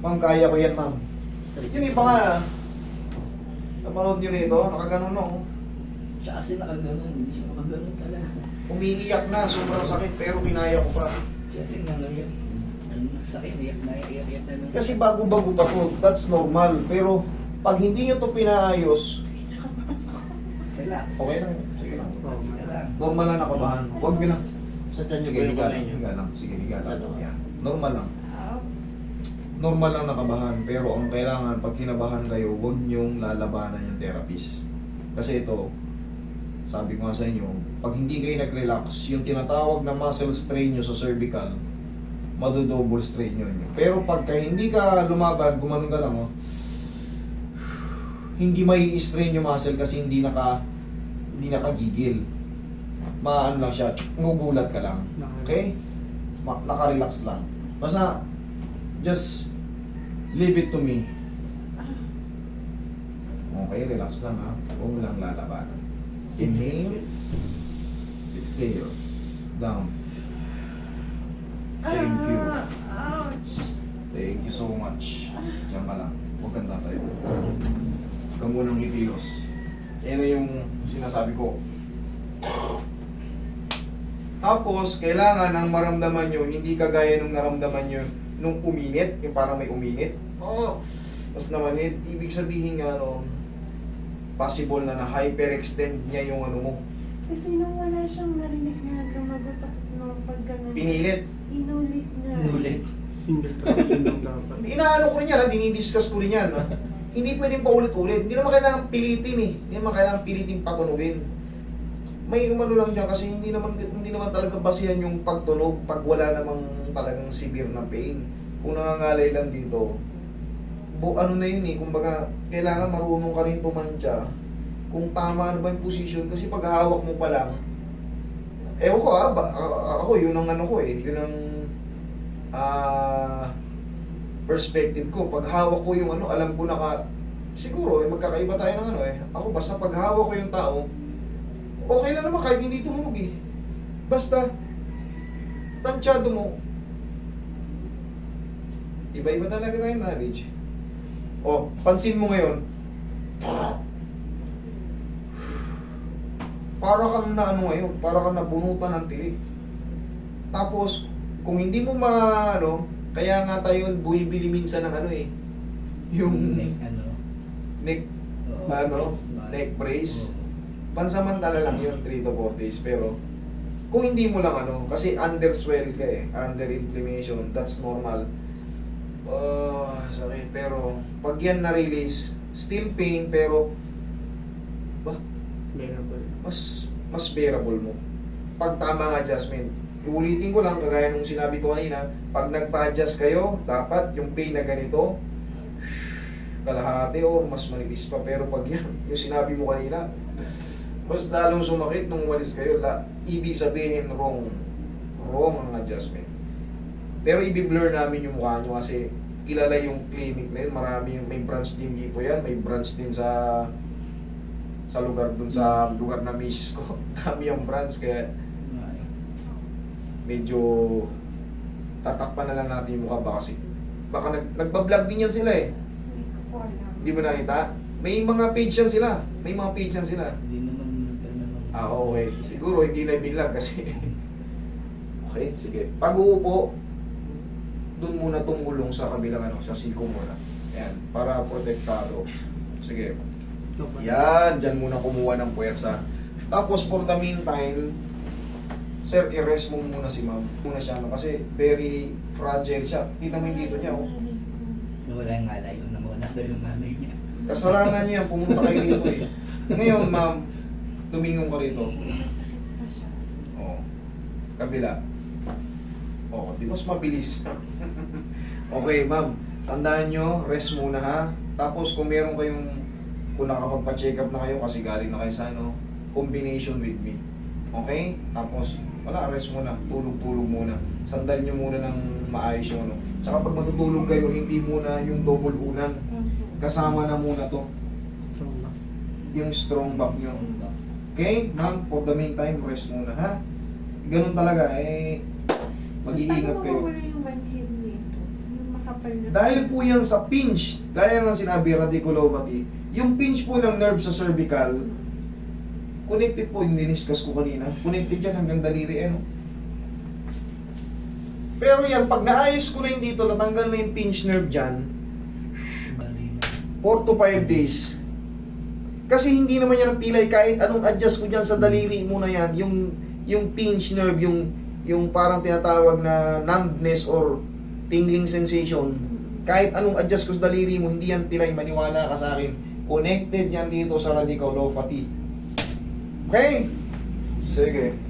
Ma'am, kaya ko yan, ma'am. Yung iba nga, napanood nyo rito, nakaganon no. Siya kasi nakaganon, hindi siya makaganon talaga. Umiiyak na, sobrang sakit, pero pinaya ko pa. Siya tingnan lang yan. Sakit, iyak na lang. Kasi bago-bago pa to, that's normal. Pero, pag hindi nyo to pinaayos, Relax. okay lang. Sige lang. Relax ka lang. Normal lang nakabahan. Huwag nyo lang. Sa tanyo Sige, ko yung higa kamay lang. niyo. Higa lang. Sige, higa lang. Ano? Yan. Normal lang. Normal lang nakabahan. Pero ang kailangan, pag kinabahan kayo, huwag nyong lalabanan yung therapist. Kasi ito, sabi ko nga sa inyo, pag hindi kayo nag-relax, yung tinatawag na muscle strain nyo sa cervical, madodouble strain yun. Pero pagka hindi ka lumaban, gumanon ka lang, oh, hindi may strain yung muscle kasi hindi nakagigil. Maano lang siya, ngugulat ka lang. Okay? Naka-relax lang. Basta, just leave it to me. Okay, relax lang ha. Huwag mo lang lalabanan. Inhale. Exhale. Down. Thank you. Ouch! Thank you so much. Diyan ka lang. Huwag kang tatayo. Huwag kang munang ikilos. Yan na yung sinasabi ko. Tapos, kailangan ang maramdaman nyo, hindi kagaya nung naramdaman nyo nung uminit, yung parang may uminit. Oh! Tapos naman, ibig sabihin nga, ano, possible na na-hyperextend niya yung ano mo. Kasi nung wala siyang narinig na lumagot ako nung pag ganun. Pinilit. Inulit na. Inulit. Single traction lang dapat. Inaano ko rin yan, dinidiscuss ko rin yan. Ha? Hindi pwedeng paulit-ulit. Hindi naman kailangan pilitin eh. Hindi naman kailangan pilitin patunugin. May umano lang dyan kasi hindi naman talaga basihan yung pagtunog pag wala namang talagang severe na pain. Kung nangangalay lang dito, ano na yun eh, kumbaga, kailangan marunong ka rin tumantya kung tama na ba yung position kasi pag hawak mo pa lang, ewan ko ako yun ang ano ko eh, yun ang perspective ko. Pag hawak ko yung ano, alam ko siguro magkakaiba tayo ng ano eh. Ako basta pag hawak ko yung tao, okay lang naman kahit hindi tumunog eh. Basta, tansyado mo. Iba-iba talaga tayo knowledge. O, pansin mo ngayon. Para kang na ano ngayon, para kang nabunutan ng tirik. Tapos, kung hindi mo kaya nga tayo buibili minsan ng ano eh. Yung neck, neck brace. Pansamantala lang yun, 3 to 4 days. Pero, kung hindi mo lang kasi underswell ka eh, under inflammation, that's normal. Sakit. Pero, pag yan na-release, still pain, pero, Bearable. mas bearable mo. Pag tama ang adjustment. Iulitin ko lang, kagaya nung sinabi ko kanina, pag nagpa-adjust kayo, dapat yung pain na ganito, kalahati o mas manipis pa. Pero pag yan, yung sinabi mo kanina, mas lalong sumakit nung umalis kayo. Ibig sabihin, wrong ang adjustment. Pero i-blur namin yung mukha nyo kasi kilala yung clinic na yun. May branch din dito yan. May branch din sa lugar dun sa lugar na misis ko. Dami yung branch kaya medyo tatakpan na lang natin yung mukha baka nagbablog din yan sila eh. Hindi ko alam. Di ba nakita? May mga page yan sila. Hindi naman Okay. Siguro hindi na binlog kasi okay, sige. Pag uupo, dun muna tumulong sa kabilang sa siko muna. Ayan, para protektado. Sige. Yan, dyan muna kumuha ng puwersa. Tapos for the meantime, sir, i-rest mo muna si ma'am. Muna siya, kasi very fragile siya. Tingnan mo yung dito niya, oh. Wala yung alay, nawala daw yung nanay niya. Kasalanan niya, pumunta kayo dito eh. Ngayon, ma'am, lumingong ka rito. Masakit pa siya. Oo. Kabila. Oo, di mas mabilis. Okay, ma'am. Tandaan nyo, rest muna ha. Tapos kung meron kung nakapagpa-check up na kayo kasi galing na kayo sa combination with me. Okay? Tapos, wala, rest muna. Tulog-tulog muna. Sandal nyo muna ng maayos yung Tsaka pag matutulog kayo, hindi muna yung double unan. Kasama na muna to. Strong na. Yung strong back nyo. Okay? Ma'am, for the meantime, rest muna ha. Ganun talaga, mag-iingat So, paano kayo. mawala yung manhid nito? Kapal na. Dahil po yan sa pinch, gaya ng sinabi, radiculopathy, yung pinch po ng nerve sa cervical, connected po, yung diniscuss ko kanina, connected yan hanggang daliri, no? Pero yan, pag naayos ko na yung dito, natanggal na yung pinch nerve dyan, Bali na. 4 to 5 days. Kasi hindi naman yan ang pilay, kahit anong adjust ko dyan sa daliri mo na yan, yung pinch nerve, yung parang tinatawag na numbness or tingling sensation, kahit anong adjust ko sa daliri mo, hindi yan pilay, maniwala ka sa akin. Connected yan dito sa radiculopathy. Okay? Sige.